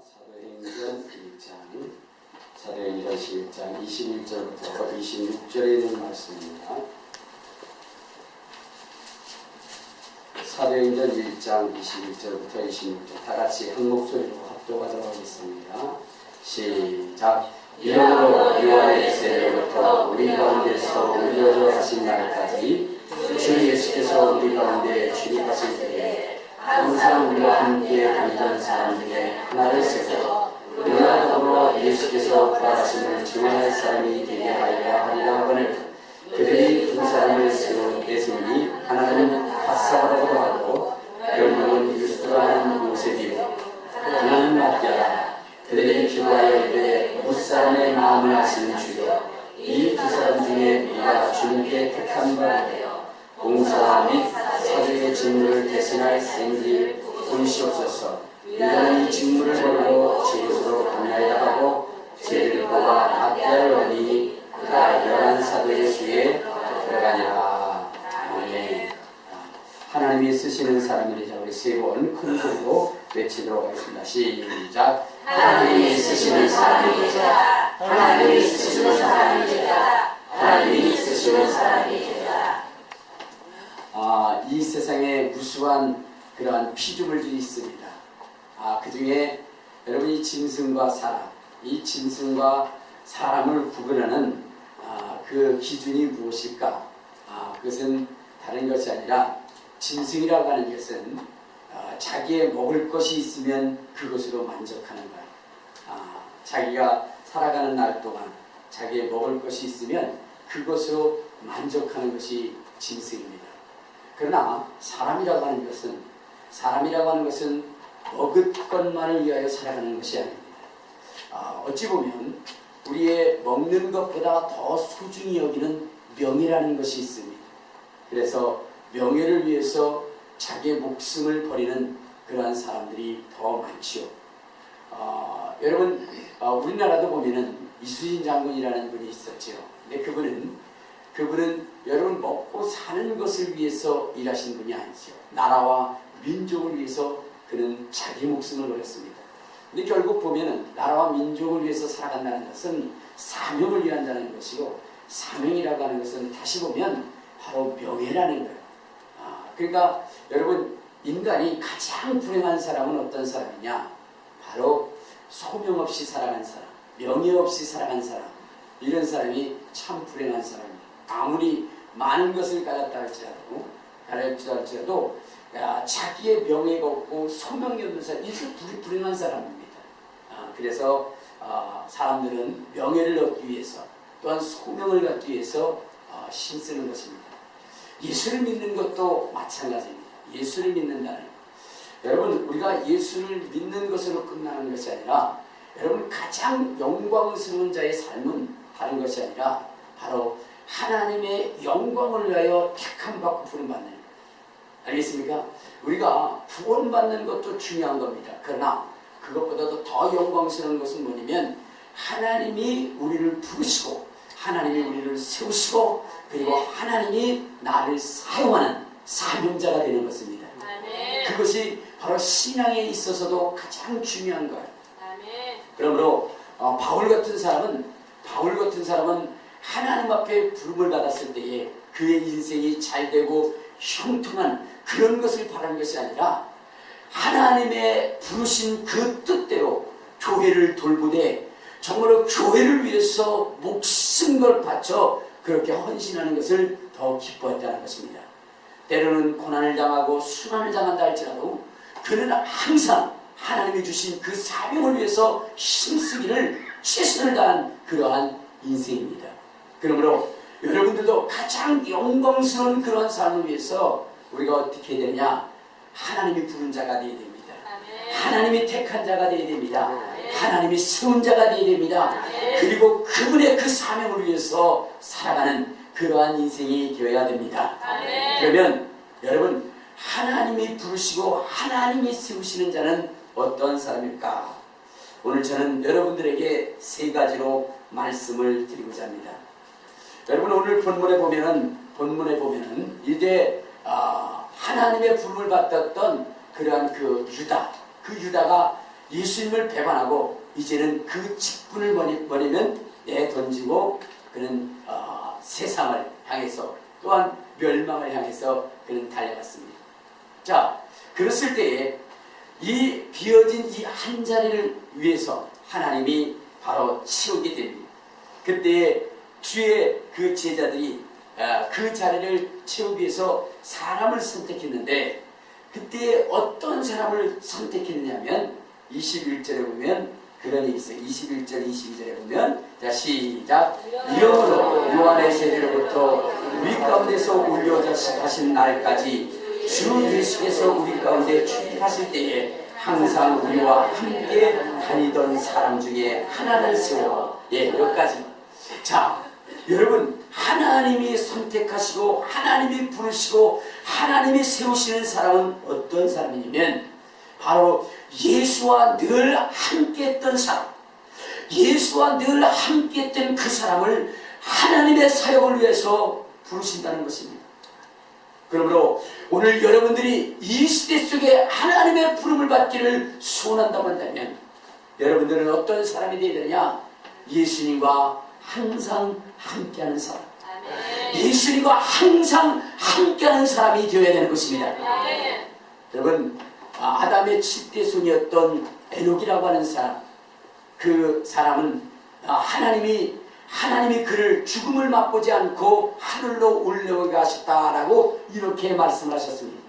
사도행전 1장 21절부터 26절에 있는 말씀입니다. 사도행전 1장 21절부터 26절 다같이 한 목소리로 합독하도록 하겠습니다. 시작. 이러므로 요한의 세례로부터 우리 가운데서 옮겨져 가신 날까지 주 예수께서 우리 가운데 출입하실 때에 항상 우리와 함께 다니던 사람 중에 하나를 세워 우리와 더불어 예수께서 부활하심을 증언할 사람이 되게 하려 하리라 하거늘 그들이 두 사람을 세우니 하나는 바사바라고 하고 결국은 유스라 하는 요셉이요 하나는 마띠아라. 그들이 기도하여 이르되 무사람의 마음을 아시는 주여 이 두 사람 중에 네가 주님께 택한 바 되어 공사와 및 사주의 직무를 대신할 생기를 보이시옵소서. 이들은 이 직무를 버리고 제것으로 감나이다 하고 제를 뽑아 마띠아를 얻으니 그가 11사도의 수에 들어가니라. 아멘. 하나님이 쓰시는 사람이자 우리 세 번 큰 소리로 외치도록 하겠습니다. 시작. 하나님이 쓰시는 사람이 되자. 하나님이 쓰시는 사람이 되자. 하나님이 쓰시는 사람이 되자. 이 세상에 무수한 그러한 피조물들이 있습니다. 그 중에 여러분 이 짐승과 사람, 이 짐승과 사람을 구분하는 그 기준이 무엇일까? 그것은 다른 것이 아니라 짐승이라고 하는 것은 자기의 먹을 것이 있으면 그것으로 만족하는 거예요. 자기가 살아가는 날 동안 자기의 먹을 것이 있으면 그것으로 만족하는 것이 짐승입니다. 그러나 사람이라고 하는 것은 먹을 것만을 위하여 살아가는 것이 아닙니다. 어찌 보면 우리의 먹는 것보다 더 소중히 여기는 명예라는 것이 있습니다. 그래서 명예를 위해서 자기의 목숨을 버리는 그러한 사람들이 더 많지요. 여러분 우리나라도 보면은 이수진 장군이라는 분이 있었죠. 근데 그분은 여러분 먹고 사는 것을 위해서 일하신 분이 아니죠. 나라와 민족을 위해서 그는 자기 목숨을 버렸습니다. 근데 결국 보면은 나라와 민족을 위해서 살아간다는 것은 사명을 위한다는 것이고, 사명이라고 하는 것은 다시 보면 바로 명예라는 거예요. 그러니까 여러분 인간이 가장 불행한 사람은 어떤 사람이냐? 바로 소명 없이 살아간 사람, 명예 없이 살아간 사람, 이런 사람이 참 불행한 사람입니다. 아무리 많은 것을 가졌다 할지라도 자기의 명예가 없고 소명이 없는 사람, 이것은 불행한 사람입니다. 그래서 사람들은 명예를 얻기 위해서 또한 소명을 갖기 위해서 힘쓰는 것입니다. 예수를 믿는 것도 마찬가지입니다. 예수를 믿는다는 것. 여러분 우리가 예수를 믿는 것으로 끝나는 것이 아니라 여러분 가장 영광스러운 자의 삶은 다른 것이 아니라 바로 하나님의 영광을 위하여 택함 받고 부름받는, 알겠습니까? 우리가 구원받는 것도 중요한 겁니다. 그러나 그것보다도 더 영광스러운 것은 뭐냐면 하나님이 우리를 부르시고 하나님이 우리를 세우시고 그리고 하나님이 나를 사용하는 사명자가 되는 것입니다. 아멘. 그것이 바로 신앙에 있어서도 가장 중요한 거예요. 아멘. 그러므로 바울 같은 사람은 하나님 앞에 부름을 받았을 때에 그의 인생이 잘되고 형통한 그런 것을 바라는 것이 아니라 하나님의 부르신 그 뜻대로 교회를 돌보되 정말로 교회를 위해서 목숨 걸 바쳐 그렇게 헌신하는 것을 더 기뻐했다는 것입니다. 때로는 고난을 당하고 순환을 당한다 할지라도 그는 항상 하나님이 주신 그 사명을 위해서 힘쓰기를 최선을 다한 그러한 인생입니다. 그러므로 여러분들도 가장 영광스러운 그러한 삶을 위해서 우리가 어떻게 해야 되느냐? 하나님이 부른 자가 되어야 됩니다. 아멘. 하나님이 택한 자가 되어야 됩니다. 아멘. 하나님이 세운 자가 되어야 됩니다. 아멘. 그리고 그분의 그 사명을 위해서 살아가는 그러한 인생이 되어야 됩니다. 아멘. 그러면 여러분 하나님이 부르시고 하나님이 세우시는 자는 어떤 사람일까? 오늘 저는 여러분들에게 세 가지로 말씀을 드리고자 합니다. 여러분 오늘 본문에 보면은 이제 하나님의 부름을 받았던 그러한 그 유다가 예수님을 배반하고 이제는 그 직분을 버리면 내던지고 그는 세상을 향해서 또한 멸망을 향해서 그는 달려갔습니다. 자, 그랬을 때에 이 비어진 이 한 자리를 위해서 하나님이 바로 채우게 됩니다. 그때 주의 그 제자들이 그 자리를 채우기 위해서 사람을 선택했는데 그때 어떤 사람을 선택했느냐면 21절에 보면 그런 일이 있어요. 21절 22절에 보면 자 시작. 이러므로 요한의 세례로부터 우리 가운데서 올려하신 날까지 주 예수께서 우리 가운데 출입하실 때에 항상 우리와 함께 다니던 사람 중에 하나를 세워 여기까지. 자, 여러분, 하나님이 선택하시고 하나님이 부르시고 하나님이 세우시는 사람은 어떤 사람이냐면 바로 예수와 늘 함께 했던 사람, 예수와 늘 함께 했던 그 사람을 하나님의 사역을 위해서 부르신다는 것입니다. 그러므로 오늘 여러분들이 이 시대 속에 하나님의 부름을 받기를 소원한다고 한다면 여러분들은 어떤 사람이 되어야 되느냐? 예수님과 항상 함께하는 사람, 예수님과 항상 함께하는 사람이 되어야 되는 것입니다. 여러분, 아담의 7대 손이었던 에녹이라고 하는 사람, 그 사람은 하나님이 그를 죽음을 맛보지 않고 하늘로 올라오게 하셨다라고 이렇게 말씀을 하셨습니다.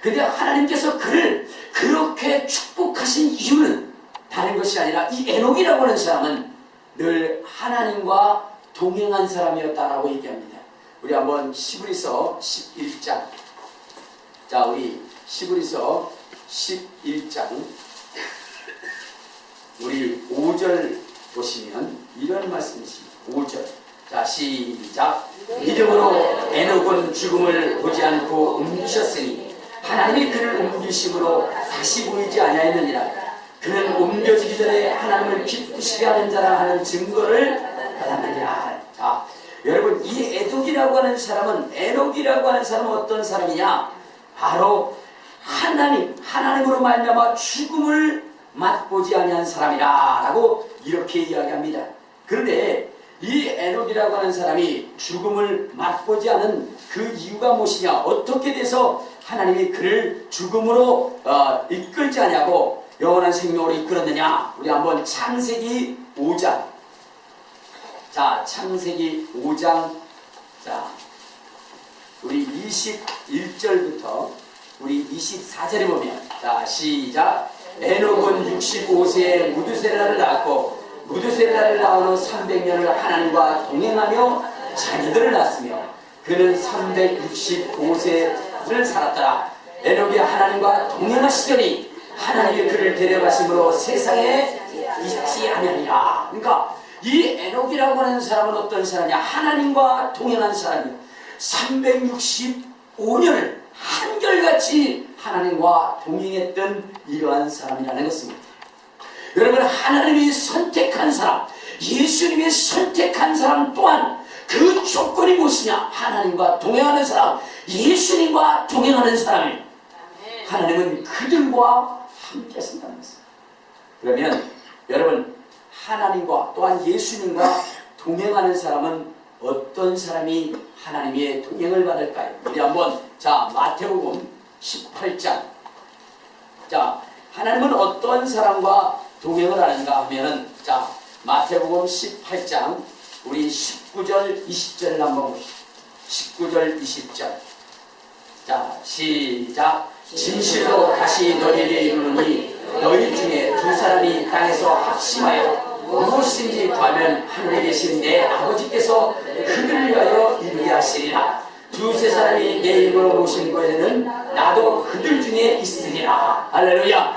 그런데 하나님께서 그를 그렇게 축복하신 이유는 다른 것이 아니라 이 에녹이라고 하는 사람은 늘 하나님과 동행한 사람이었다라고 얘기합니다. 우리 한번 시브리서 11장, 자 우리 시브리서 11장 우리 5절 보시면 이런 말씀이십니다. 5절. 자 시작. 믿음으로 에녹은 죽음을 보지 않고 옮기셨으니 하나님이 그를 옮기심으로 다시 보이지 아니하였느니라. 그는 옮겨지기 전에 하나님을 기쁘시게 하는 자라 하는 증거를 받았느니라. 자, 여러분, 이 에녹이라고 하는 사람은 어떤 사람이냐? 바로 하나님으로 말미암아 죽음을 맛보지 아니한 사람이라고 이렇게 이야기합니다. 그런데 이 에녹이라고 하는 사람이 죽음을 맛보지 않은 그 이유가 무엇이냐? 어떻게 돼서 하나님이 그를 죽음으로 이끌지 않냐고 영원한 생명으로 이끌었느냐? 우리 한번 창세기 5장. 자, 창세기 5장. 자, 우리 21절부터 우리 24절에 보면, 자, 시작. 에녹은 65세에 무두셀라를 낳았고, 무두셀라를 낳은 후 300년을 하나님과 동행하며 자녀들을 낳았으며, 그는 365세를 살았더라. 에녹이 하나님과 동행하시더니 하나님이 그를 데려가심으로 세상에 있지 아니하니라. 그러니까 이 에녹이라고 하는 사람은 어떤 사람이냐? 하나님과 동행한 사람이에요. 365년을 한결같이 하나님과 동행했던 이러한 사람이라는 것입니다. 여러분, 하나님이 선택한 사람, 예수님이 선택한 사람 또한 그 조건이 무엇이냐? 하나님과 동행하는 사람, 예수님과 동행하는 사람이에요. 하나님은 그들과 함께 하신다는 것입니다. 그러면 여러분, 하나님과 또한 예수님과 동행하는 사람은 어떤 사람이 하나님의 동행을 받을까요? 우리 한번 자 마태복음 18장. 자, 하나님은 어떤 사람과 동행을 하는가 하면은 자 마태복음 18장 우리 19절 20절을 한번 봅시다. 19절 20절. 자 시작. 진실로 다시 너희에게 이르노니 너희 중에 두 사람이 땅에서 합심하여 무엇인지 구하면 하늘에 계신 내 아버지께서 그들을 위하여 이루게 하시리라. 두세 사람이 내 이름으로 모신 곳에는 나도 그들 중에 있으리라. 할렐루야.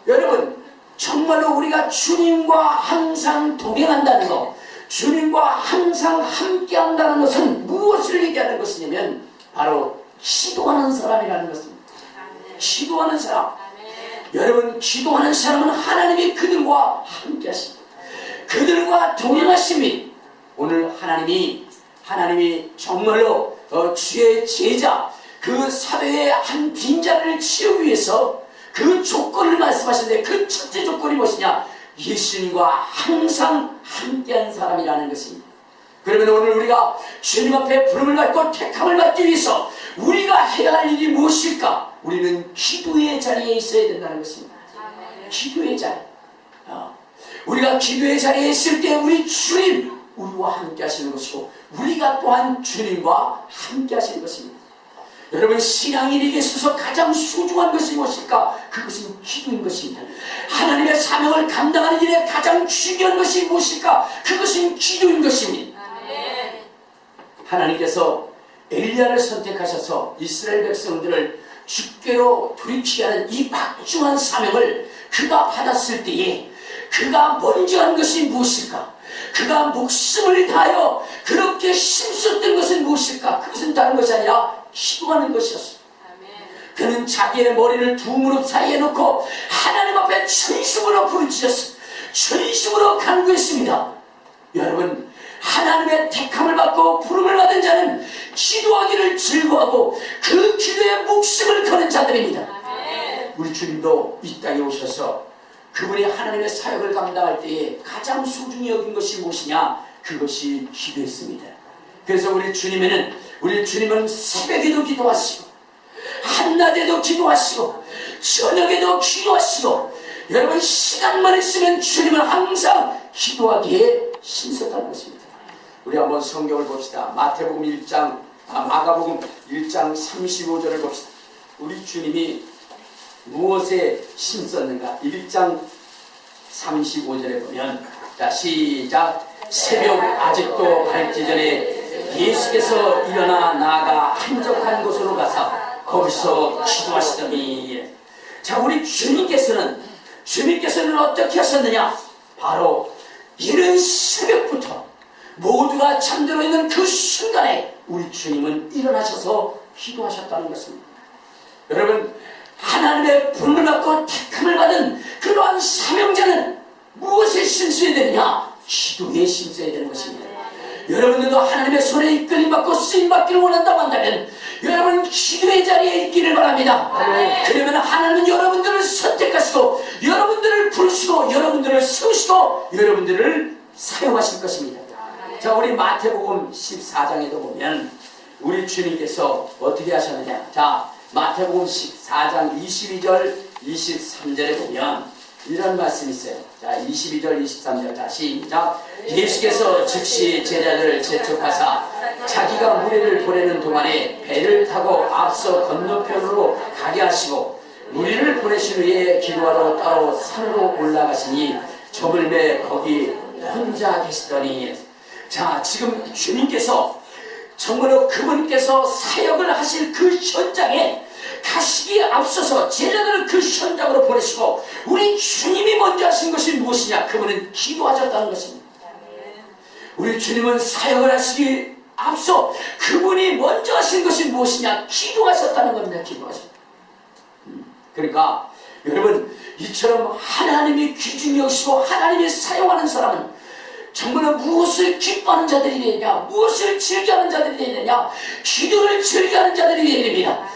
여러분, 정말로 우리가 주님과 항상 동행한다는 것, 주님과 항상 함께한다는 것은 무엇을 얘기하는 것이냐면 바로 기도하는 사람이라는 것입니다. 기도하는 사람. 여러분, 기도하는 사람은 하나님이 그들과 함께 하십니다. 그들과 동행하십니다. 오늘 하나님이 정말로 주의 제자, 그 사도의 한 빈자리를 채우기 위해서 그 조건을 말씀하시는데 그 첫째 조건이 무엇이냐? 예수님과 항상 함께한 사람이라는 것입니다. 그러면 오늘 우리가 주님 앞에 부름을 받고 택함을 받기 위해서 우리가 해야 할 일이 무엇일까? 우리는 기도의 자리에 있어야 된다는 것입니다. 기도의 자리. 우리가 기도의 자리에 있을 때 우리 주님, 우리와 함께 하시는 것이고 우리가 또한 주님과 함께 하시는 것입니다. 여러분, 신앙인에게 있어서 가장 소중한 것이 무엇일까? 그것은 기도인 것입니다. 하나님의 사명을 감당하는 일에 가장 중요한 것이 무엇일까? 그것은 기도인 것입니다. 하나님께서 엘리야를 선택하셔서 이스라엘 백성들을 주께로 돌이키게 하는 이 막중한 사명을 그가 받았을 때에 그가 먼저 한 것이 무엇일까? 그가 목숨을 다하여 그렇게 힘썼던 것은 무엇일까? 그것은 다른 것이 아니라 기도하는 것이었어. 그는 자기의 머리를 두 무릎 사이에 놓고 하나님 앞에 전심으로 부르짖었어. 전심으로 간구했습니다. 여러분, 하나님의 택함을 받고 부름을 받은 자는 기도하기를 즐거워하고 그 기도에 목숨을 거는 자들입니다. 우리 주님도 이 땅에 오셔서 그분이 하나님의 사역을 감당할 때에 가장 소중히 여긴 것이 무엇이냐? 그것이 기도였습니다. 그래서 우리 주님은 새벽에도 기도하시고 한낮에도 기도하시고 저녁에도 기도하시고 여러분, 시간만 있으면 주님은 항상 기도하기에 힘썼다는 것입니다. 우리 한번 성경을 봅시다. 마가복음 1장 35절을 봅시다. 우리 주님이 무엇에 힘썼는가? 1장 35절에 보면, 자, 시작. 새벽 아직도 밝기 전에 예수께서 일어나 나아가 한적한 곳으로 가서 거기서 기도하시더니, 자, 우리 주님께서는 어떻게 하셨느냐? 바로 이른 새벽부터 모두가 잠들어 있는 그 순간에 우리 주님은 일어나셔서 기도하셨다는 것입니다. 여러분, 하나님의 부름을 받고 택함을 받은 그러한 사명자는 무엇에 힘써야 되느냐? 기도에 힘써야 되는 것입니다. 여러분들도 하나님의 손에 이끌림 받고 쓰임 받기를 원한다고 한다면 여러분, 기도의 자리에 있기를 바랍니다. 그러면 하나님은 여러분들을 선택하시고 여러분들을 부르시고 여러분들을 세우시고 여러분들을 사용하실 것입니다. 자, 우리 마태복음 14장에도 보면 우리 주님께서 어떻게 하셨느냐? 자, 마태복음 14장 22절 23절에 보면 이런 말씀이 있어요. 자, 22절 23절. 자, 시작. 예수께서 즉시 제자들을 재촉하사 자기가 무리를 보내는 동안에 배를 타고 앞서 건너편으로 가게 하시고 무리를 보내신 후에 기도하러 따로 산으로 올라가시니 저물매 거기 혼자 계시더니, 자, 지금 주님께서 정말로 그분께서 사역을 하실 그 현장에 가시기에 앞서서 제자들을 그 현장으로 보내시고 우리 주님이 먼저 하신 것이 무엇이냐? 그분은 기도하셨다는 것입니다. 우리 주님은 사역을 하시기 앞서 그분이 먼저 하신 것이 무엇이냐? 기도하셨다는 겁니다. 기도하셨다. 그러니까 여러분, 이처럼 하나님이 귀중히 여기시고 하나님이 사용하는 사람은 정말로 무엇을 기뻐하는 자들이 되느냐? 무엇을 즐겨하는 자들이 되느냐? 기도를 즐겨하는 자들이 되어야 됩니다.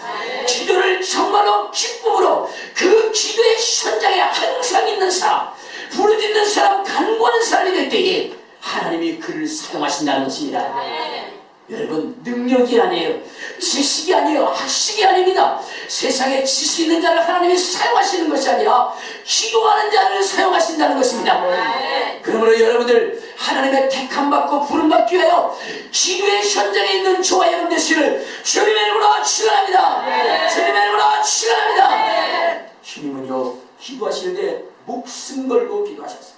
기도를 정말로 기쁨으로 그 기도의 현장에 항상 있는 사람, 부르짖는 사람, 간구하는 사람이 될 때에 하나님이 그를 사용하신다는 것입니다. 여러분, 능력이 아니에요. 지식이 아니에요. 학식이 아닙니다. 세상에 지식 있는 자를 하나님이 사용하시는 것이 아니라 기도하는 자를 사용하신다는 것입니다. 그러므로 여러분들 하나님의 택함받고 부름받기 위하여 기도의 현장에 있는 저와 여러분 되시기를 주님의 이름으로 축원합니다. 주님의 이름으로 축원합니다. 주님은요, 기도하시는데 목숨 걸고 기도하셨어요.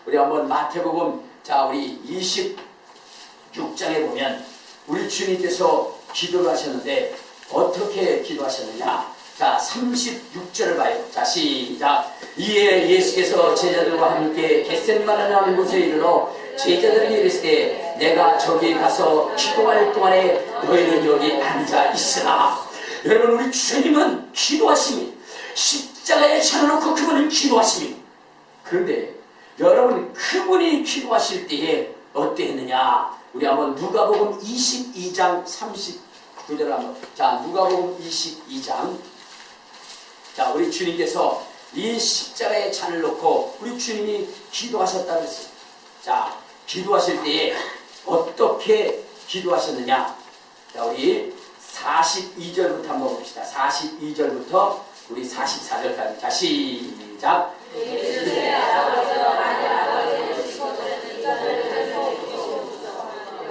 우리 한번 마태복음, 자, 우리 26장에 보면 우리 주님께서 기도를 하셨는데 어떻게 기도하셨느냐? 자, 36절을 봐요. 자, 시작. 이에 예수께서 제자들과 함께 겟셋마네라는 곳에 이르러 제자들에게 이르시되 내가 저기 가서 기도할 동안에 너희는 여기 앉아 있으라. 여러분, 우리 주님은 기도하십니다. 십자가에 쳐놓고 그분은 기도하십니다. 그런데 여러분, 그분이 기도하실 때에 어땠느냐? 우리 한번 누가복음 22장 39절 한번. 자, 누가복음 22장 자, 우리 주님께서 이 십자가에 잔을 놓고 우리 주님이 기도하셨다고 했어요. 자, 기도하실 때에 어떻게 기도하셨느냐? 자, 우리 42절부터 한번 봅시다. 42절부터 우리 44절까지. 자, 시작.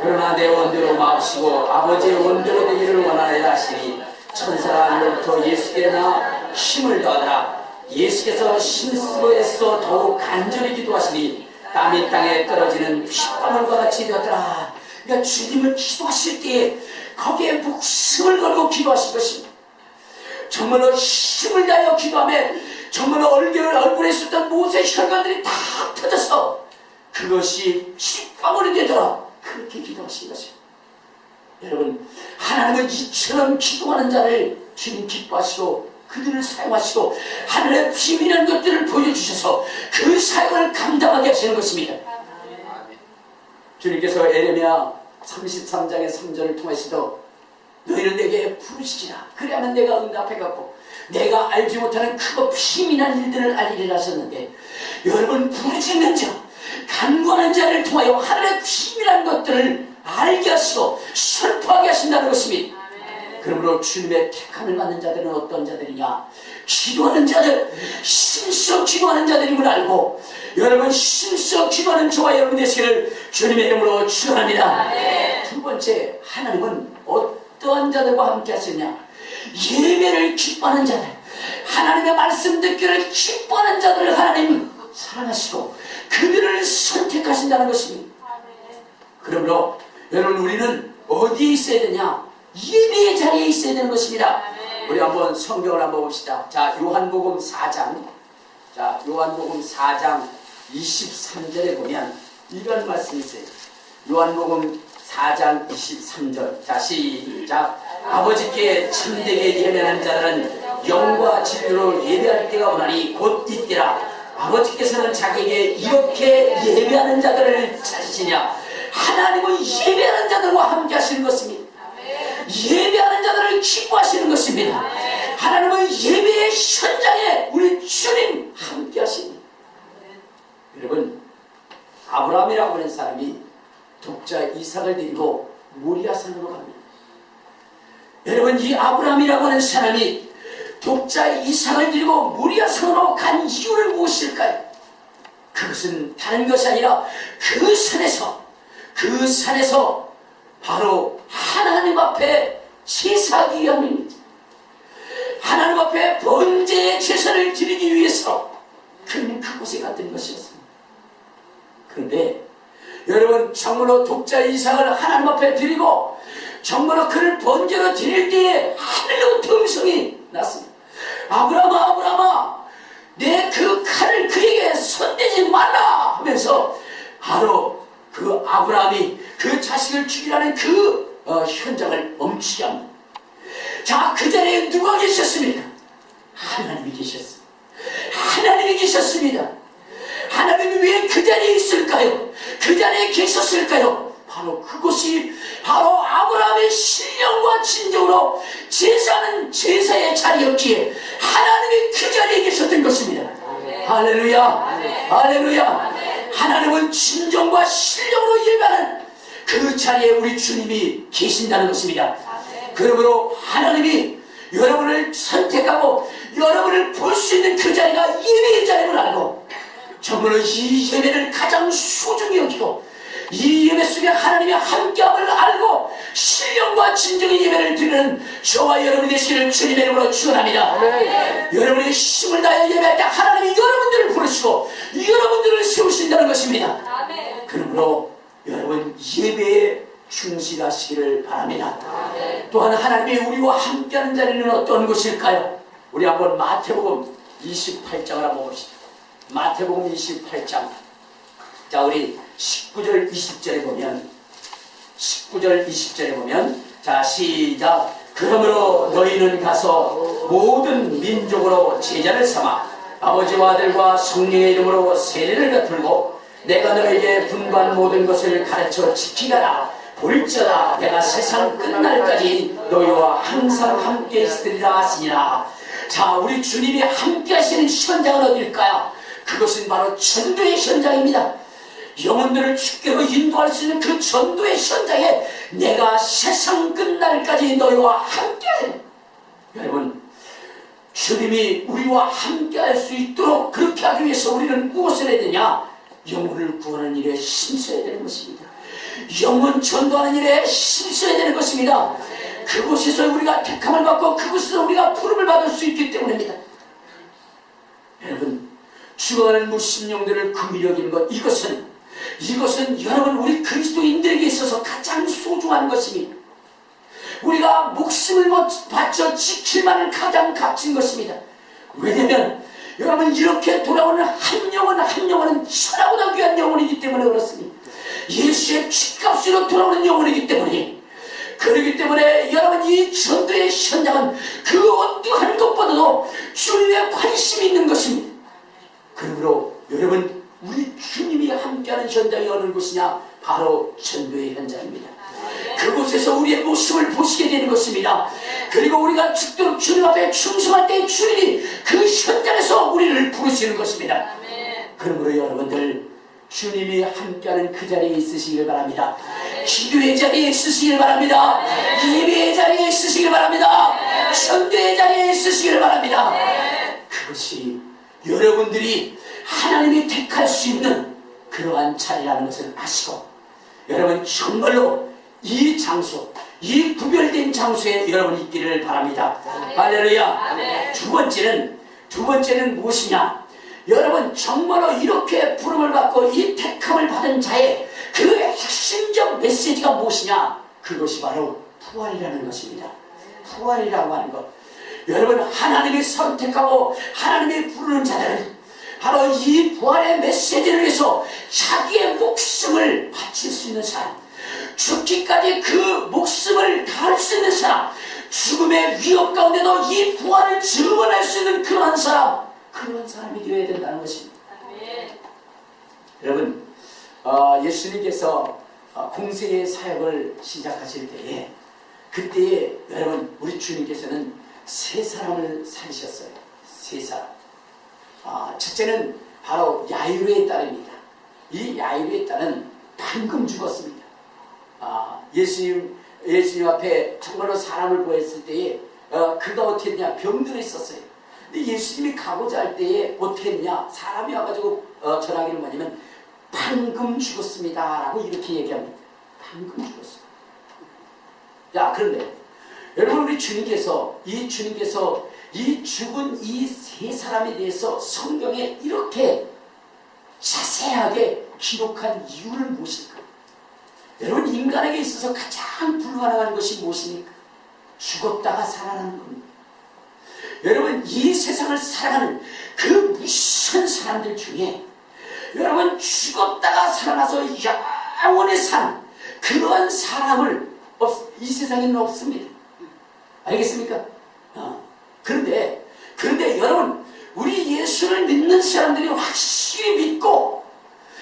그러나 내 원대로 마옵시고 아버지의 원대로 되기를 원하노라 하시니 천사가 하늘로부터 예수께 나 힘을 더하더라. 예수께서 힘쓰고 애써 더욱 간절히 기도하시니 땀이 땅에 떨어지는 핏방울과 같이 되었더라. 그러니까 주님을 기도하실 때에 거기에 목숨을 걸고 기도하신 것입니다. 정말로 힘을 다하여 기도하며 정말로 얼굴에 있었던 모세 혈관들이 다 터져서 그것이 핏방울이 되더라. 그렇게 기도하신 것입니다. 여러분, 하나님은 이처럼 기도하는 자를 주님 기뻐하시고 그들을 사용하시고 하늘의 비밀한 것들을 보여주셔서 그 사역을 감당하게 하시는 것입니다. 주님께서 에레미야 33장의 3절을 통해서도 너희는 내게 부르시지라 그리하면 내가 응답해갖고 내가 알지 못하는 크고 비밀한 일들을 알리리라 하셨는데, 여러분, 부르짖는 자, 간구하는 자를 통하여 하늘의 비밀한 것들을 알게 하시고 선포하게 하신다는 것입니다. 그러므로 주님의 택함을 받는 자들은 어떤 자들이냐? 기도하는 자들, 힘써 기도하는 자들임을 알고, 여러분, 힘써 기도하는 저와 여러분 되시기를 주님의 이름으로 축원합니다. 두 번째, 하나님은 어떠한 자들과 함께 하시냐? 예배를 기뻐하는 자들, 하나님의 말씀 듣기를 기뻐하는 자들을 하나님 사랑하시고 그들을 선택하신다는 것입니다. 그러므로 여러분, 우리는 어디에 있어야 되냐? 예배의 자리에 있어야 되는 것입니다. 우리 한번 성경을 한번 봅시다. 자, 요한복음 4장. 자, 요한복음 4장 23절에 보면 이런 말씀이 있어요. 요한복음 4장 23절. 자, 시작. 아버지께 참되게 예배하는 자들은 영과 진리로 예배할 때가 오나니 곧 이때라. 아버지께서는 자기에게 이렇게 예배하는 자들을 찾으시냐? 하나님은 예배하는 자들과 함께 하시는 것입니다. 예배하는 자들을 기뻐하시는 것입니다. 하나님은 예배의 현장에 우리 주님 함께 하십니다. 여러분, 아브라함이라고 하는 사람이 독자 이삭을 데리고 모리아산으로 갑니다. 여러분, 이 아브라함이라고 하는 사람이 독자 이삭을 데리고 모리아산으로 간 이유는 무엇일까요? 그것은 다른 것이 아니라 그 산에서 바로 하나님 앞에 제사하기 위함입니다. 하나님 앞에 번제의 제사를 드리기 위해서 그는 그곳에 갔던 것이었습니다. 그런데 여러분, 정말로 독자 이삭을 하나님 앞에 드리고 정말로 그를 번제로 드릴 때에 하늘로부터 음성이 났습니다. 아브라함아, 아브라함아, 내 그 칼을 그에게 손대지 말라 하면서 바로 그 아브라함이 그 자식을 죽이라는 그 현장을 멈추게 합니다. 자, 그 자리에 누가 계셨습니까? 하나님이 계셨습니다. 하나님이 계셨습니다. 하나님이 왜 그 자리에 있을까요? 그 자리에 계셨을까요? 바로 그것이 바로 아브라함의 신령과 진정으로 제사는 제사의 자리였기에 하나님이 그 자리에 계셨던 것입니다. 할렐루야, 할렐루야. 하나님은 진정과 신령으로 예배하는 그 자리에 우리 주님이 계신다는 것입니다. 그러므로 하나님이 여러분을 선택하고 여러분을 볼 수 있는 그 자리가 예배의 자리를 알고 정말로 이 예배를 가장 소중히 여기고 이 예배 속에 하나님의 함께함을 알고 신령과 진정의 예배를 드리는 저와 여러분이 되시기를 주님의 이름으로 축원합니다. 여러분의 힘을 다해 예배할 때 하나님이 여러분들을 부르시고 여러분들을 세우신다는 것입니다. 그러므로 여러분 예배에 충실하시기를 바랍니다. 또한 하나님이 우리와 함께하는 자리는 어떤 곳일까요? 우리 한번 마태복음 28장을 한번 봅시다. 마태복음 28장. 자, 우리 19절 20절에 보면 19절 20절에 보면 자, 시작. 그러므로 너희는 가서 모든 민족으로 제자를 삼아 아버지와 아들과 성령의 이름으로 세례를 베풀고 내가 너에게 분부한 모든 것을 가르쳐 지키가라. 볼지어다 내가 세상 끝날까지 너희와 항상 함께 있으리라 하시니라. 자, 우리 주님이 함께 하시는 현장은 어딜까요? 그것은 바로 전도의 현장입니다. 영혼들을 주께로 인도할 수 있는 그 전도의 현장에 내가 세상 끝날까지 너희와 함께하는, 여러분, 주님이 우리와 함께할 수 있도록 그렇게 하기 위해서 우리는 무엇을 해야 되냐? 영혼을 구하는 일에 힘써야 되는 것입니다. 영혼 전도하는 일에 힘써야 되는 것입니다. 그곳에서 우리가 택함을 받고 그곳에서 우리가 부름을 받을 수 있기 때문입니다. 여러분, 죽어가는 무심령들을 긍휼히 여기는 것, 이것은 여러분 우리 그리스도인들에게 있어서 가장 소중한 것입니다. 우리가 목숨을 바쳐 지킬 만한 가장 값진 것입니다. 왜냐하면 여러분, 이렇게 돌아오는 한 영혼은 천하보다 귀한 영혼이기 때문에 그렇습니다. 예수의 죗값으로 돌아오는 영혼이기 때문에, 그렇기 때문에 여러분, 이 전도의 현장은 그 어떠한 것보다도 주님의 관심이 있는 것입니다. 그러므로 여러분, 우리 주님이 함께하는 현장이 어느 곳이냐? 바로 전도의 현장입니다. 그곳에서 우리의 모습을 보시게 되는 것입니다. 그리고 우리가 죽도록 주님 앞에 충성할 때 주님이 그 현장에서 우리를 부르시는 것입니다. 그러므로 여러분들, 주님이 함께하는 그 자리에 있으시길 바랍니다. 기도의 자리에 있으시길 바랍니다. 예배의 자리에 있으시길 바랍니다. 전도의 자리에 있으시길 바랍니다. 그것이 여러분들이 하나님이 택할 수 있는 그러한 자리라는 것을 아시고, 여러분 정말로 이 장소, 이 구별된 장소에 여러분 있기를 바랍니다. 할렐루야. 두 번째는 무엇이냐? 여러분 정말로 이렇게 부름을 받고 이 택함을 받은 자의 그 핵심적 메시지가 무엇이냐? 그것이 바로 부활이라는 것입니다. 부활이라고 하는 것. 여러분, 하나님이 선택하고 하나님이 부르는 자들은 바로 이 부활의 메시지를 위해서 자기의 목숨을 바칠 수 있는 사람, 죽기까지 그 목숨을 다할 수 있는 사람, 죽음의 위협 가운데도 이 부활을 증언할 수 있는 그러한 사람이 되어야 된다는 것입니다. 여러분, 예수님께서 공생의 사역을 시작하실 때에, 그때에 여러분 우리 주님께서는 세 사람을 살리셨어요. 세 사람. 첫째는 바로 야이로의 딸입니다. 이 야이로의 딸은 방금 죽었습니다. 예수님 앞에 정말로 사람을 보였을 때에 그가 어떻게 했냐? 병들어 있었어요. 근데 예수님이 가고자 할 때에 어떻게 했냐? 사람이 와가지고 전하기는 뭐냐면 방금 죽었습니다 라고 이렇게 얘기합니다. 방금 죽었어요. 자, 그런데 여러분, 우리 주님께서 이 죽은 이 세 사람에 대해서 성경에 이렇게 자세하게 기록한 이유는 무엇일까? 여러분, 인간에게 있어서 가장 불가능한 것이 무엇입니까? 죽었다가 살아나는 겁니다. 여러분, 이 세상을 살아가는 그 무수한 사람들 중에 여러분, 죽었다가 살아나서 영원히 산 그러한 사람을 이 세상에는 없습니다. 알겠습니까? 그런데 여러분, 우리 예수를 믿는 사람들이 확실히 믿고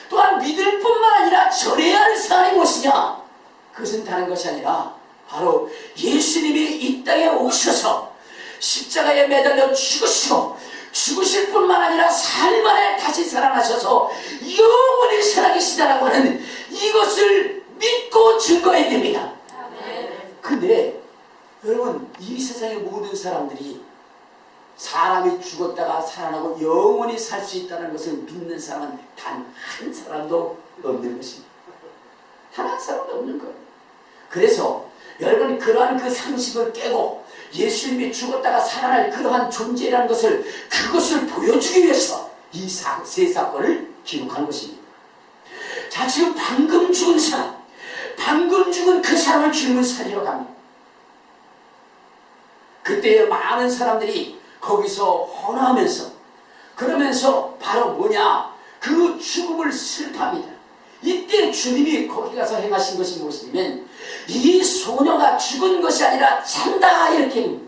또한 믿을 뿐만 아니라 전해야 할 사람이 무엇이냐? 그것은 다른 것이 아니라 바로 예수님이 이 땅에 오셔서 십자가에 매달려 죽으실 뿐만 아니라 사흘 만에 다시 살아나셔서 영원히 살아계시다라고 하는 이것을 믿고 증거해야 됩니다. 근데 여러분, 이 세상의 모든 사람들이 사람이 죽었다가 살아나고 영원히 살 수 있다는 것을 믿는 사람은 단 한 사람도 없는 것입니다. 단 한 사람도 없는 거예요. 그래서 여러분, 그러한 그 상식을 깨고 예수님이 죽었다가 살아날 그러한 존재라는 그것을 보여주기 위해서 이 세 사건을 기록한 것입니다. 자, 지금 방금 죽은 그 사람을 주님은 살리러 갑니다. 그때 많은 사람들이 거기서 헌화하면서, 그러면서 바로 뭐냐? 그 죽음을 슬퍼합니다. 이때 주님이 거기 가서 행하신 것이 무엇이냐면, 이 소녀가 죽은 것이 아니라 잔다, 이렇게 합니다.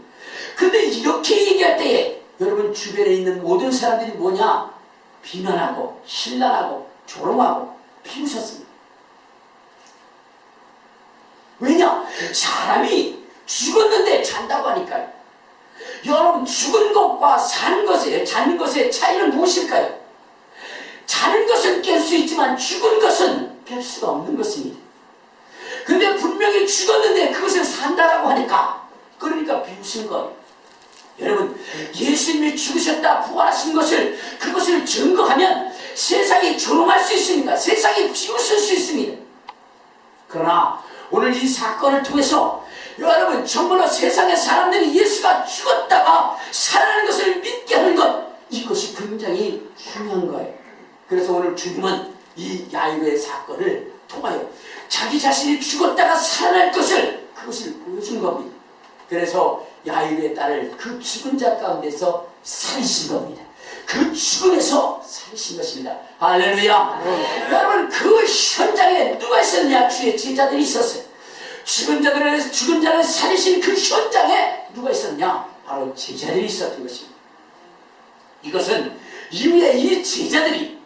근데 이렇게 얘기할 때에 여러분, 주변에 있는 모든 사람들이 뭐냐? 비난하고 신란하고 조롱하고 비웃었습니다. 왜냐? 사람이 죽었는데 잔다고 하니까요. 여러분, 죽은 것과 사는 것의 차이는 무엇일까요? 자는 것은 깰 수 있지만 죽은 것은 깰 수가 없는 것입니다. 근데 분명히 죽었는데 그것을 산다라고 하니까, 그러니까 비웃은 거예요. 여러분, 예수님이 죽으셨다 부활하신 그것을 증거하면 세상이 조롱할 수 있습니다. 세상이 비웃을 수 있습니다. 그러나 오늘 이 사건을 통해서 여러분, 정말로 세상의 사람들이 예수가 죽었다가 살아나는 것을 믿게 하는 것, 이것이 굉장히 중요한 거예요. 그래서 오늘 주님은 이 야이로의 사건을 통하여 자기 자신이 죽었다가 살아날 그것을 보여준 겁니다. 그래서 야이로의 딸을 그 죽은 자 가운데서 살리신 겁니다. 그 죽음에서 살리신 것입니다. 할렐루야. 여러분, 그 현장에 누가 있었냐? 주의 제자들이 있었어요. 죽은 자를 살리신 그 현장에 누가 있었냐? 바로 제자들이 있었던 것입니다. 이것은 이후에 이 제자들이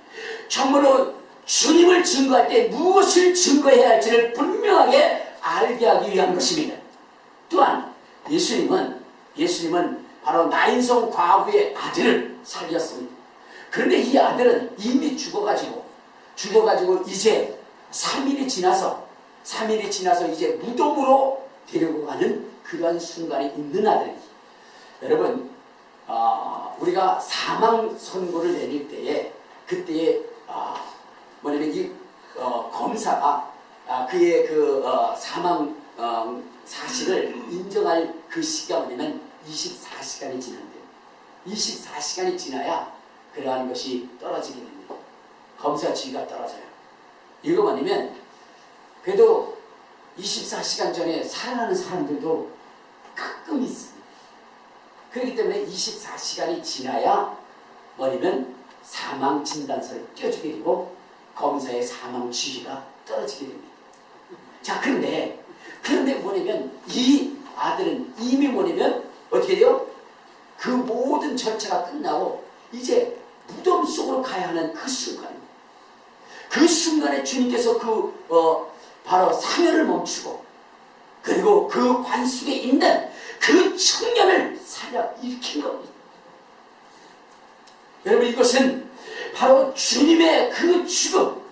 정말로 주님을 증거할 때 무엇을 증거해야 할지를 분명하게 알게 하기 위한 것입니다. 또한 예수님은 바로 나인성 과부의 아들을 살렸습니다. 그런데 이 아들은 이미 죽어가지고 이제 3일이 지나서 이제 무덤으로 데리고 가는 그런 순간이 있는 아들이지. 여러분, 우리가 사망 선고를 내릴 때에, 그때에 검사가 그의 사망 사실을 인정할 그 시기가 뭐냐면 24시간이 지난대요. 24시간이 지나야 그러한 것이 떨어지게 됩니다. 검사 지위가 떨어져요. 이거 뭐냐면, 그래도 24시간 전에 살아나는 사람들도 가끔 있습니다. 그렇기 때문에 24시간이 지나야 뭐냐면 사망 진단서를 띄워주게 되고 검사의 사망 지위가 떨어지게 됩니다. 자, 그런데 뭐냐면 이 아들은 이미 뭐냐면 어떻게 돼요? 그 모든 절차가 끝나고 이제 무덤 속으로 가야 하는 그 순간입니다. 그 순간에 주님께서 바로 사면을 멈추고, 그리고 그 관 속에 있는 그 청년을 살려 일으킨 겁니다. 여러분, 이것은 바로 주님의 그 죽음,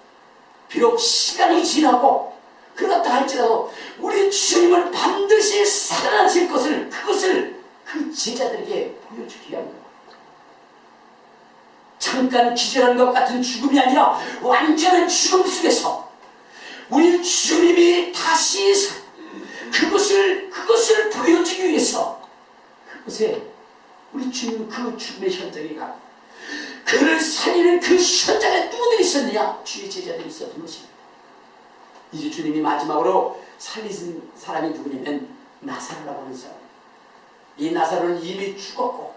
비록 시간이 지나고 그렇다 할지라도 우리 주님은 반드시 살아나실 그것을 그 제자들에게 보여주기 위한 겁니다. 잠깐 기절한 것 같은 죽음이 아니라 완전한 죽음 속에서 우리 주님이 다시 그것을 보여주기 위해서 그곳에 우리 주님 그 죽음의 현장에 가 그를 살리는 그 현장에 누구들이 있었느냐? 주의 제자들이 있었던 것입니다. 이제 주님이 마지막으로 살리신 사람이 누구냐면 나사로라고 하는 사람. 이 나사로는 이미 죽었고,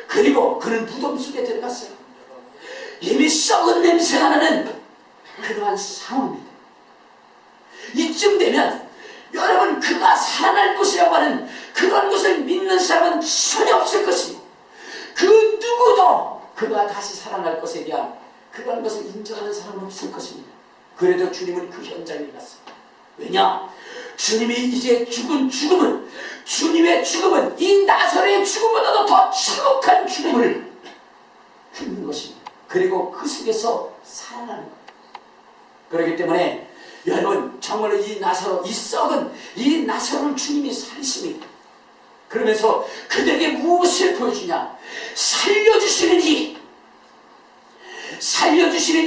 그리고 그는 무덤 속에 들어갔어요. 이미 썩은 냄새가 나는 그러한 상황입니다. 이쯤 되면 여러분, 그가 살아날 것이라고 하는 그런 것을 믿는 사람은 전혀 없을 것입니다. 그 누구도 그가 다시 살아날 것에 대한 그런 것을 인정하는 사람은 없을 것입니다. 그래도 주님은 그 현장에 갔습니다. 왜냐? 주님이 이제 주님의 죽음은 이 나사로의 죽음보다도 더 참혹한 죽음을 죽는 것입니다. 그리고 그 속에서 살아나는 거예요. 그렇기 때문에 여러분, 정말로 이 썩은 이 나사로를 주님이 살리십니다. 그러면서 그들에게 무엇을 보여주냐? 살려주시는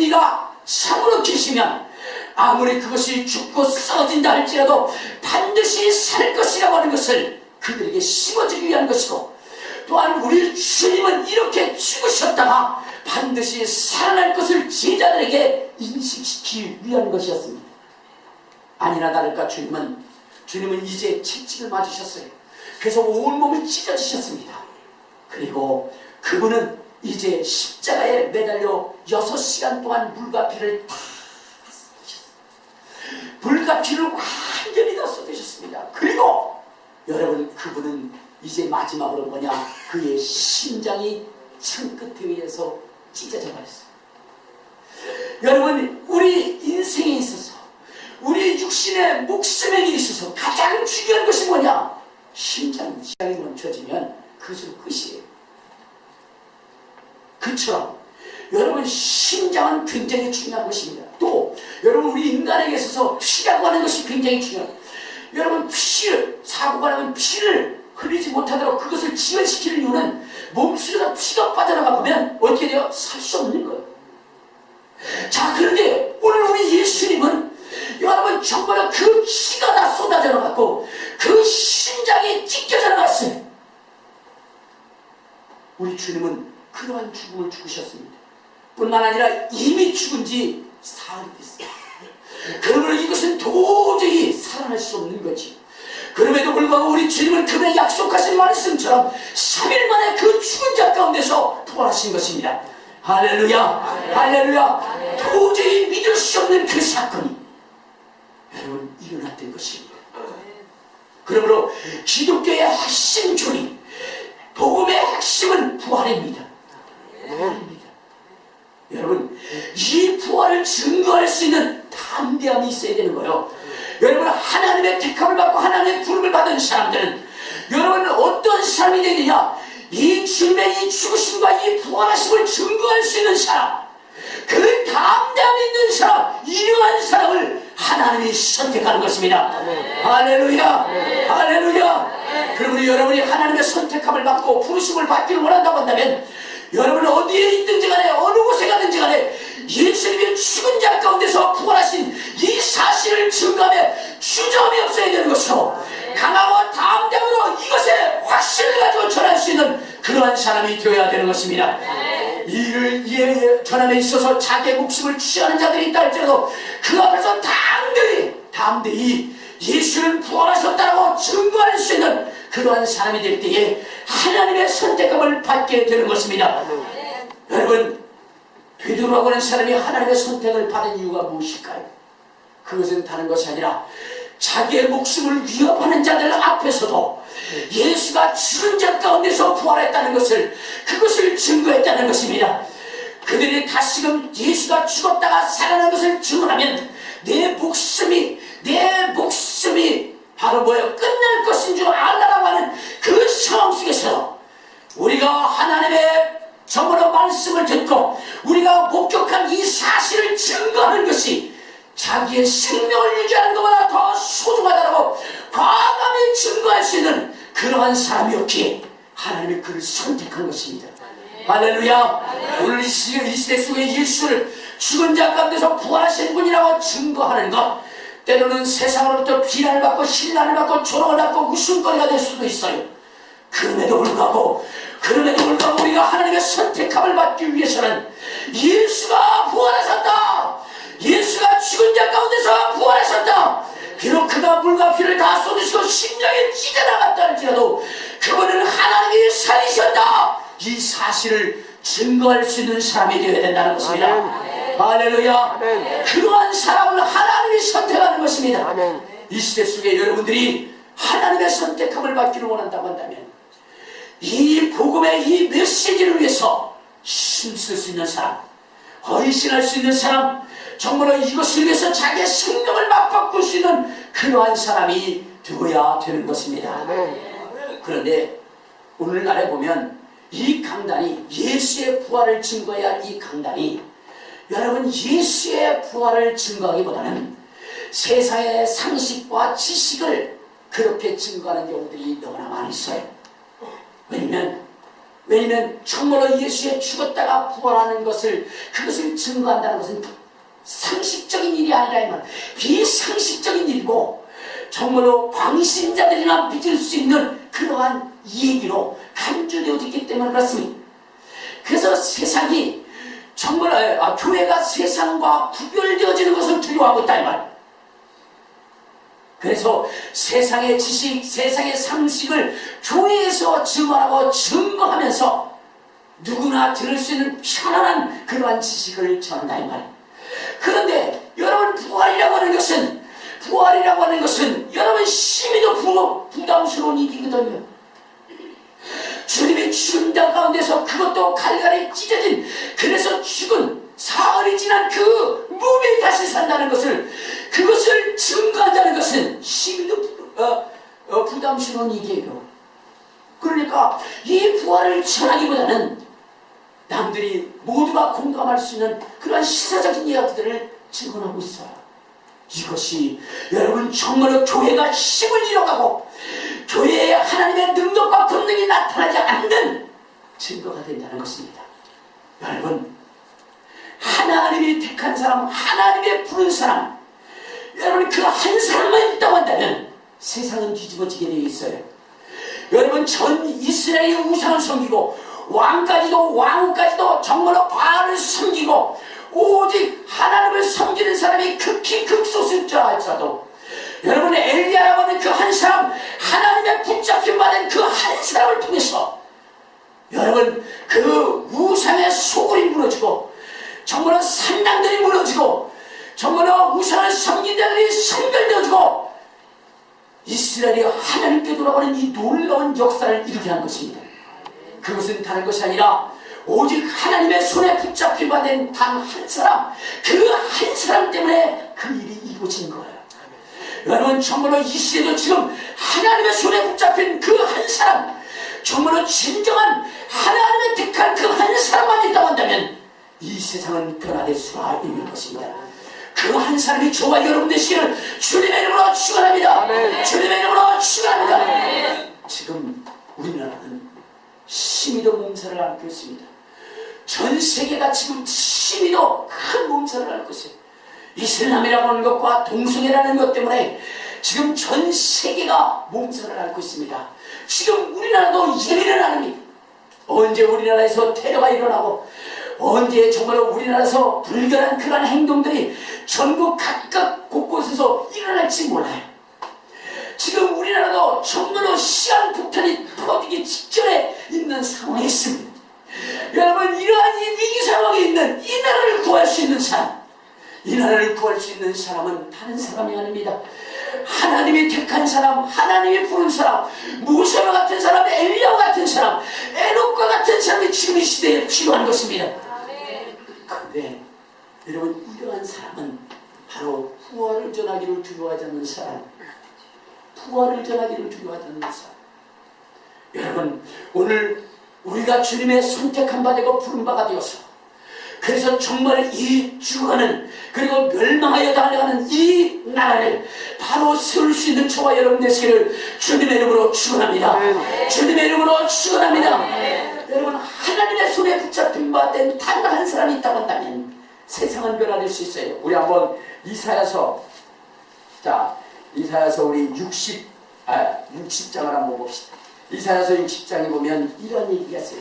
이가 참으로 계시면 아무리 그것이 죽고 썩어진다 할지라도 반드시 살 것이라고 하는 것을 그들에게 심어주기 위한 것이고, 또한 우리 주님은 이렇게 죽으셨다가 반드시 살아날 것을 제자들에게 인식시키기 위한 것이었습니다. 아니나 다를까 주님은 이제 채찍을 맞으셨어요. 그래서 온몸을 찢어지셨습니다. 그리고 그분은 이제 십자가에 매달려 6시간 동안 물과 피를 다 쏟으셨어요. 물과 피를 완전히 다 쏟으셨습니다. 그리고 여러분, 그분은 이제 마지막으로 그의 심장이 창끝에 의해서 찢어져 버렸어요. 여러분, 우리 인생에 있어서, 우리 육신의 목숨에 있어서 가장 중요한 것이 심장이 멈춰지면 그 그것은 끝이에요. 그처럼 여러분 심장은 굉장히 중요한 것입니다. 또 여러분 우리 인간에게 있어서 피라고 하는 것이 굉장히 중요합니다. 여러분 사고가 나면 피를 흘리지 못하도록 그것을 지연시키는 이유는 몸속에서 피가 빠져나가면 어떻게 돼요? 살 수 없는 거예요. 자, 그런데 오늘 우리 예수님은 여러분 정말 그 피가 다 쏟아져 나갔고 그 심장이 찢겨져 나갔어요. 우리 주님은 그러한 죽음을 죽으셨습니다. 뿐만 아니라 이미 죽은 지 사흘이 됐어요. 그러므로 이것은 도저히 살아날 수 없는 거지. 그럼에도 불구하고 우리 주님은 그분의 약속하신 말씀처럼 3일 만에 그 죽은 자 가운데서 부활하신 것입니다. 할렐루야, 할렐루야. 도저히 믿을 수 없는 그 사건이 여러분 일어났던 것입니다. 그러므로 기독교의 핵심 조리, 복음의 핵심은 부활입니다. 부활입니다. 여러분 이 부활을 증거할 수 있는 담대함이 있어야 되는 거예요. 여러분 하나님의 택함을 받고 하나님의 부름을 받은 사람들은 여러분 어떤 사람이 되느냐, 이 주님의 이 죽으심과 이 부활하심을 증거할 수 있는 사람, 그 담대함이 있는 사람, 이러한 사람을 하나님이 선택하는 것입니다. 할렐루야, 할렐루야. 그러므로 여러분이 하나님의 선택함을 받고 부르심을 받기를 원한다고 한다면 여러분 어디에 있든지 간에 어느 곳에 가든지 간에 예수님이 죽은 자 가운데서 부활하신 이 사실을 증거하며 주저함이 없어야 되는 것이고 강하고 담대함으로 이것에 확신을 가지고 전할 수 있는 그러한 사람이 되어야 되는 것입니다. 이를 전함에 있어서 자기의 목숨을 취하는 자들이 있다 할지라도 그 앞에서 담대히 예수는 부활하셨다라고 증거할 수 있는 그러한 사람이 될 때에 하나님의 선택함을 받게 되는 것입니다. 여러분 베드로라고 하는 사람이 하나님의 선택을 받은 이유가 무엇일까요? 그것은 다른 것이 아니라 자기의 목숨을 위협하는 자들 앞에서도 예수가 죽은 자 가운데서 부활했다는 것을, 그것을 증거했다는 것입니다. 그들이 다시금 예수가 죽었다가 살아난 것을 증언하면 내 목숨이 바로 뭐예요? 끝날 것인 줄 알라라고 하는 그 상황 속에서 우리가 하나님의 정말로 말씀을 듣고 우리가 목격한 이 사실을 증거하는 것이 자기의 생명을 유지하는 것보다 더 소중하다고 과감히 증거할 수 있는 그러한 사람이었기에 하나님이 그를 선택한 것입니다. 할렐루야. 오늘 이 시대 속에 예수를 죽은 자 가운데서 부활하신 분이라고 증거하는 것, 때로는 세상으로부터 비난을 받고 신난을 받고 조롱을 받고 웃음거리가 될 수도 있어요. 그럼에도 불구하고 우리가 하나님의 선택함을 받기 위해서는 예수가 부활하셨다, 예수가 죽은 자 가운데서 부활하셨다, 비록 그가 물과 피를 다 쏟으시고 심장에 찢어나갔다 할지라도 그분은 하나님이 살리셨다, 이 사실을 증거할 수 있는 사람이 되어야 된다는 것입니다. 할렐루야. 그러한 사람을 하나님이 선택하는 것입니다. 이 시대 속에 여러분들이 하나님의 선택함을 받기를 원한다고 한다면 이 복음의 이 메시지를 위해서 힘쓸 수 있는 사람, 헌신할 수 있는 사람, 정말로 이것을 위해서 자기의 생명을 맞바꿀 수 있는 그러한 사람이 되어야 되는 것입니다. 그런데 오늘날에 보면 이 강단이, 예수의 부활을 증거해야 할 이 강단이 여러분 예수의 부활을 증거하기보다는 세상의 상식과 지식을 그렇게 증거하는 경우들이 너무나 많이 있어요. 왜냐면 정말로 예수의 죽었다가 부활하는 것을, 그것을 증거한다는 것은 상식적인 일이 아니라 이만 비상식적인 일이고 정말로 광신자들이나 믿을 수 있는 그러한 얘기로 간주되어져 있기 때문에 그렇습니다. 그래서 세상이 정말 교회가 세상과 구별되어지는 것을 두려워하고 있다 이 말. 그래서 세상의 지식, 세상의 상식을 교회에서 증언하고 증거하면서 누구나 들을 수 있는 편안한 그러한 지식을 전한다 이 말. 그런데 여러분 부활이라고 하는 것은 여러분 심히도 부담스러운 일이거든요. 주님이 죽은 자 가운데서 그것도 갈갈이 찢어진, 그래서 죽은 사흘이 지난 그 몸이 다시 산다는 것을, 그것을 증거한다는 것은 심히도 부담스러운 일이에요. 그러니까 이 전하기보다는 남들이 모두가 공감할 수 있는 그러한 시사적인 이야기들을 증언하고 있어요. 이것이 여러분 정말로 교회가 힘을 잃어가고 교회에 하나님의 능력과 권능이 나타나지 않는 증거가 된다는 것입니다. 여러분, 하나님이 택한 사람, 하나님의 부른 사람, 여러분 그 한 사람만 있다고 한다면 세상은 뒤집어지게 되어 있어요. 여러분, 전 이스라엘이 우상을 섬기고 왕후까지도 정말로 바알을 섬기고 오직 하나님을 섬기는 사람이 극히 극소수일 줄 알지라도 여러분, 엘리야라고 하는 그 한 사람, 하나님의 붙잡힌 받은 그 한 사람을 통해서 여러분 그 우상의 소굴이 무너지고 정말로 산당들이 무너지고 정말로 우상을 섬긴 자들이 선별되어지고 이스라엘이 하나님께 돌아가는 이 놀라운 역사를 이루게 한 것입니다. 그것은 다른 것이 아니라 오직 하나님의 손에 붙잡힌 바 된 단 한 사람, 그 한 사람 때문에 그 일이 이루어진 거예요. 여러분, 정말로 이 시대도 지금 하나님의 손에 붙잡힌 그 한 사람, 정말로 진정한 하나님의 택한 그 한 사람만 있다고 한다면 이 세상은 변화될 수가 있는 것입니다. 그 한 사람이 저와 여러분 되시기를 주님의 이름으로 축원합니다. 주님의 이름으로 축원합니다. 지금 우리나라는 심히도 몸살을 앓고 있습니다. 전 세계가 지금 심히도 큰 몸살을 앓고 있어요. 이슬람이라고 하는 것과 동성애라는 것 때문에 지금 전 세계가 몸살을 앓고 있습니다. 지금 우리나라도 일어납니다. 언제 우리나라에서 테러가 일어나고 언제 정말로 우리나라에서 불결한 그런 행동들이 전국 각각 곳곳에서 일어날지 몰라요. 지금 우리나라도 정말로 시한폭탄이 터지기 직전에 있는 상황에 있습니다. 여러분, 이러한 이 위기 상황에 있는 이 나라를 구할 수 있는 사람, 이 나라를 구할 수 있는 사람은 다른 사람이 아닙니다. 하나님이 택한 사람, 하나님이 부른 사람, 모세와 같은 사람, 엘리야와 같은 사람, 에녹과 같은 사람이 지금 이 시대에 필요한 것입니다. 그런데 여러분, 이러한 사람은 바로 부활을 전하기를 두려워하지 않는 사람, 부활을 전하기를 두려워하지 않는 사람. 여러분, 오늘 우리가 주님의 선택한 바 되고 부른 바가 되어서 그래서 정말 이 죽어가는 그리고 멸망하여 달려가는 이 나라를 바로 세울 수 있는 저와 여러분 되시기를 주님의 이름으로 축원합니다. 주님의 이름으로 축원합니다. 여러분, 하나님의 손에 붙잡힌 바 된 단 한 사람이 있다고 한다면 세상은 변화될 수 있어요. 우리 한번 이사야서, 이사야서 우리 60장을 한번 봅시다. 이사야서 60장에 보면 이런 얘기가 있어요.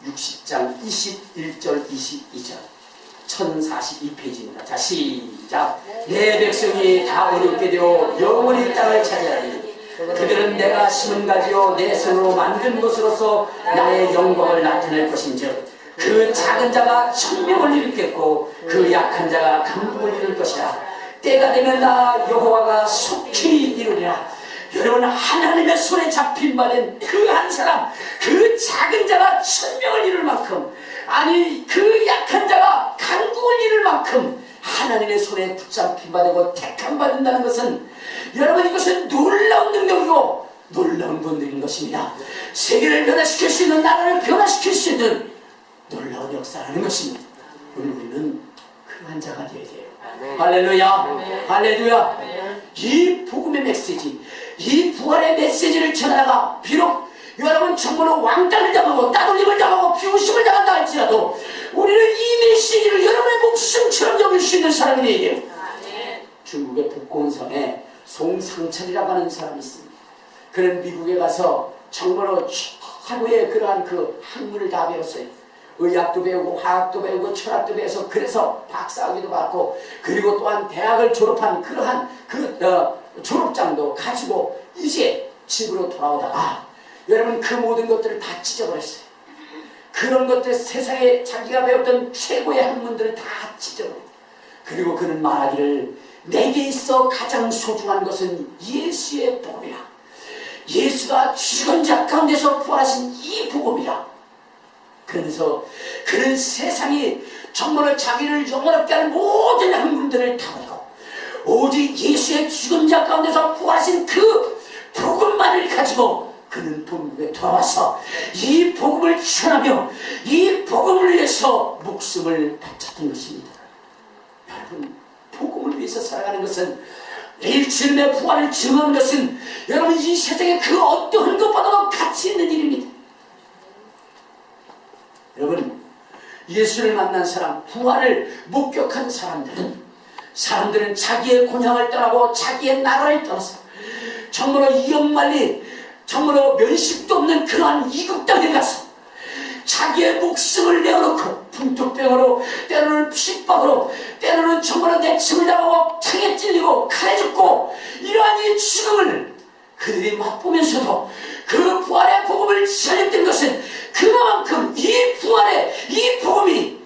60장 21절 22절 1042페이지입니다. 시작. 내 백성이 다 어렵게 되어 영원히 땅을 차지하리니 그들은 내가 심은 가지요 내 손으로 만든 것으로서 나의 영광을 나타낼 것인즉 그 작은 자가 천명을 일으켰고 그 약한 자가 강국을 이룰 것이라. 때가 되면 나 여호와가 속히 이루리라. 여러분, 하나님의 손에 잡힌 바 된 그 한 사람, 그 작은 자가 천명을 이룰 만큼, 아니 그 약한 자가 강국을 이룰 만큼 하나님의 손에 붙잡힌 바 되고 택함 받는다는 것은 여러분, 이것은 놀라운 능력이고 놀라운 본능인 것입니다. 세계를 변화시킬 수 있는, 나라를 변화시킬 수 있는 놀라운 역사라는 것입니다. 우리는 그 한 자가 되어야 돼요. 할렐루야, 할렐루야. 이 복음의 메시지, 이 부활의 메시지를 전하다가 비록 여러분 정말로 왕따를 당하고 따돌림을 당하고 비웃음을 당한다 할지라도 우리는 이 메시지를 여러분의 목숨처럼 여길 수 있는 사람이 되어야 돼요. 중국의 북공성에 송상철이라고 하는 사람이 있습니다. 그는 미국에 가서 정말로 하루에 그러한 그 학문을 다 배웠어요. 의학도 배우고 화학도 배우고 철학도 배워서 그래서 박사학위도 받고 그리고 또한 대학을 졸업한 그러한 졸업장도 가지고 이제 집으로 돌아오다가 여러분 그 모든 것들을 다 찢어버렸어요. 그런 것들, 세상에 자기가 배웠던 최고의 학문들을 다 찢어버렸어요. 그리고 그는 말하기를 내게 있어 가장 소중한 것은 예수의 복음이라. 예수가 죽은 자 가운데서 부활하신 이 복음이라. 그래서 그는 세상이 정말로 자기를 영원롭게 하는 모든 학문들을 다 버리고 오직 예수의 죽은 자 가운데서 부활하신 그 복음만을 가지고 그는 본국에 돌아와서 이 복음을 전하며 이 복음을 위해서 목숨을 바쳤던 것입니다. 여러분, 복음을 위해서 살아가는 것은, 일주일의 부활을 증언하는 것은 여러분 이 세상에 그 어떠한 것보다도 가치 있는 일입니다. 여러분, 예수를 만난 사람, 부활을 목격한 사람들은 자기의 고향을 떠나고 자기의 나라를 떠나서 정말로 이역만리, 정말로 면식도 없는 그러한 이국 땅에 가서 자기의 목숨을 내어놓고 풍토병으로, 때로는 핍박으로, 때로는 정말로 내침을 당하고 창에 찔리고 칼에 죽고 이러한 이 죽음을 그들이 맛보면서도 그 부활의 복음을 전했던 것은 그만큼 이 부활의 이 복음이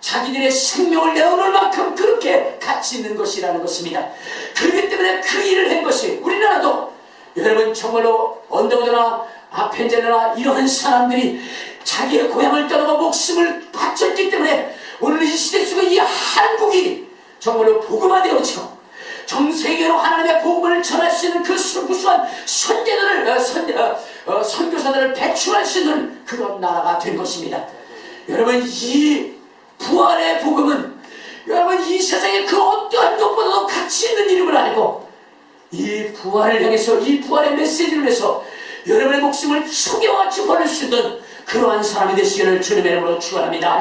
자기들의 생명을 내어놓을 만큼 그렇게 가치 있는 것이라는 것입니다. 그렇기 때문에 그 일을 한 것이, 우리나라도 여러분 정말로 언더우드나 아펜젤러나 이러한 사람들이 자기의 고향을 떠나고 목숨을 바쳤기 때문에 오늘 이 시대 속에 이 한국이 정말로 복음화되어지고 정세계로 하나님의 복음을 전할 수 있는 그 무수한 선교사들을 배출할 수 있는 그런 나라가 된 것입니다. 여러분, 이 부활의 복음은 여러분 이 세상에 그 어떠한 것보다도 가치 있는 일임을 알고 이 부활을 향해서, 이 부활의 메시지를 위해서 여러분의 목숨을 초기와 같이 버릴 수 있는 그러한 사람이 되시기를 주님의 이름으로 축원합니다.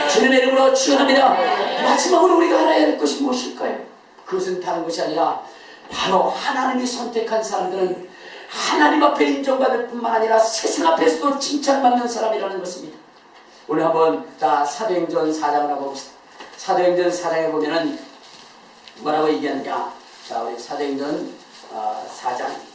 주님의 이름으로 축원합니다. 마지막으로 우리가 알아야 할 것이 무엇일까요? 그것은 다른 것이 아니라 바로 하나님이 선택한 사람들은 하나님 앞에 인정받을 뿐만 아니라 세상 앞에서도 칭찬받는 사람이라는 것입니다. 오늘 한번 사도행전 4장을 한번 봅시다. 사도행전 4장에 보면은 뭐라고 얘기하느냐. 자, 우리 사도행전 4장,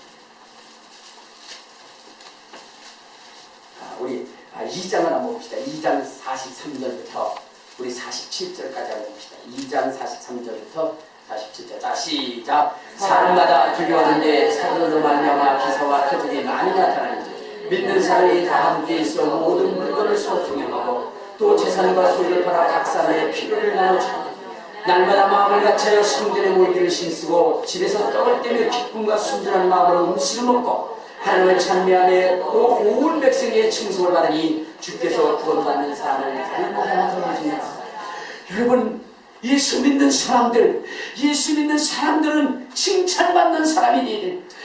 우리 2장을 한번 봅시다. 2장 43절부터 우리 47절까지 한번 봅시다. 2장 43절부터 47절. 자, 시작. 사람마다 두려워하는데 사도로 말미암아 기사와 표적이 많이 나타나니 믿는 사람이 다 함께 있어 모든 물건을 소통하고 또 재산과 소유를 팔아 각 사람의 필요를 나누자. 날마다 마음을 같이하여 성전에 모이기를 힘쓰고 집에서 떡을 떼며 기쁨과 순전한 마음으로 음식을 먹고 하나님을 찬미하며 또 온 백성의 칭송을 받으니 주께서 구원받는 사람을 날마다 더해주니라. 여러분, 예수 믿는 사람들은 칭찬받는 사람이 되어야 됩니다.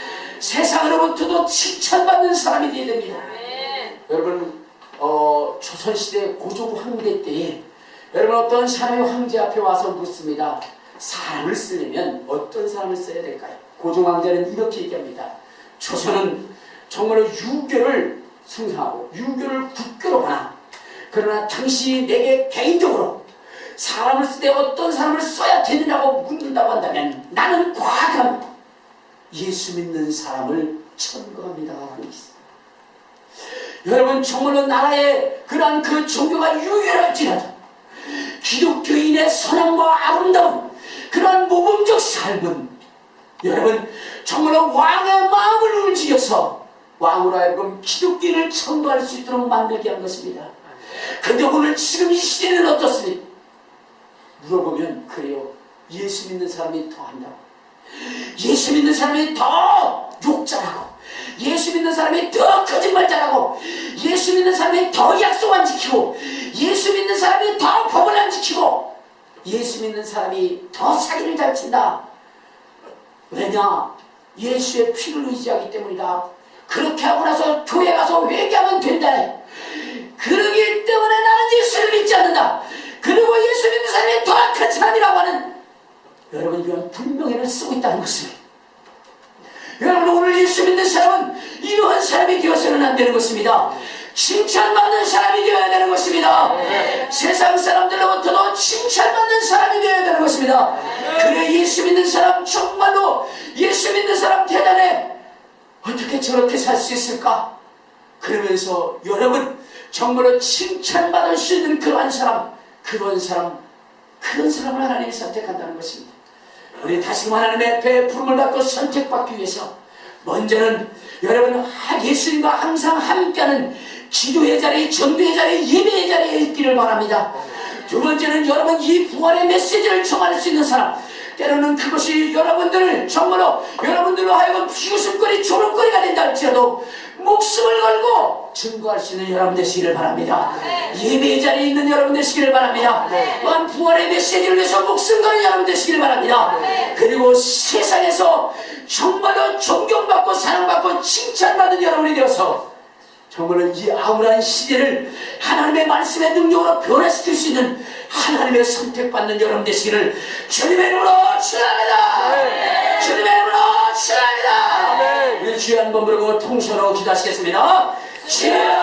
세상으로부터도 칭찬받는 사람이 되어야 됩니다. 여러분, 조선시대 고종 황제 때에 여러분 어떤 사람이 황제 앞에 와서 묻습니다. 사람을 쓰려면 어떤 사람을 써야 될까요? 고종 황제는 이렇게 얘기합니다. 조선은 정말로 유교를 승상하고 유교를 국교로 하나, 그러나 당신이 내게 개인적으로 사람을 쓸 때 어떤 사람을 써야 되느냐고 묻는다고 한다면 나는 과감히 예수 믿는 사람을 천거합니다. 여러분, 정말로 나라의 그러한 그 종교가 유혈할지라도 기독교인의 선함과 아름다운 그러한 모범적 삶은 여러분 정말로 왕의 마음을 움직여서 왕으로 하여금 기독교인을 천거할 수 있도록 만들게 한 것입니다. 그런데 오늘 지금 이 시대는 어떻습니까? 물어보면 그래요. 예수 믿는 사람이 더 한다고. 예수 믿는 사람이 더 욕잘하고, 예수 믿는 사람이 더 거짓말 잘하고, 예수 믿는 사람이 더 약속 안 지키고, 예수 믿는 사람이 더 법을 안 지키고, 예수 믿는 사람이 더 사기를 잘 친다. 왜냐? 예수의 피를 의지하기 때문이다. 그렇게 하고 나서 교회 가서 회개하면 된다. 그러기 때문에 나는 예수를 믿지 않는다. 그리고 예수 믿는 사람이 더 악한 사람이라고 하는, 여러분, 이런 불명예를 쓰고 있다는 것입니다. 여러분, 오늘 예수 믿는 사람은 이러한 사람이 되어서는 안 되는 것입니다. 칭찬받는 사람이 되어야 되는 것입니다. 세상 사람들로부터도 칭찬받는 사람이 되어야 되는 것입니다. 그래, 예수 믿는 사람 정말로 예수 믿는 사람 대단해. 어떻게 저렇게 살 수 있을까? 그러면서 여러분 정말로 칭찬받을 수 있는 그런 사람을 하나님이 선택한다는 것입니다. 우리 다시금 하나님의 앞에 부름을 받고 선택받기 위해서 먼저는 여러분 예수님과 항상 함께하는 기도의 자리, 전도의 자리, 예배의 자리에 있기를 바랍니다. 두 번째는 여러분 이 부활의 메시지를 전할 수 있는 사람, 때로는 그것이 여러분들을 정말로 여러분들로 하여금 비웃음거리, 조롱거리가 된다 할지라도 목숨을 걸고 증거할 수 있는 여러분 되시기를 바랍니다. 예배 자리에 있는 여러분 되시기를 바랍니다. 또한 부활의 메시지를 위해서 목숨 거는 여러분 되시기를 바랍니다. 그리고 세상에서 정말로 존경받고 사랑받고 칭찬받는 여러분이 되어서 정말로 이 암울한 시대를 하나님의 말씀의 능력으로 변화시킬 수 있는 하나님의 선택받는 여러분 되시기를 주님의 이름으로 축원합니다. 주님의 이름으로 축원합니다. 우리 주여 한번 부르고 통성으로 기도하시겠습니다. 주여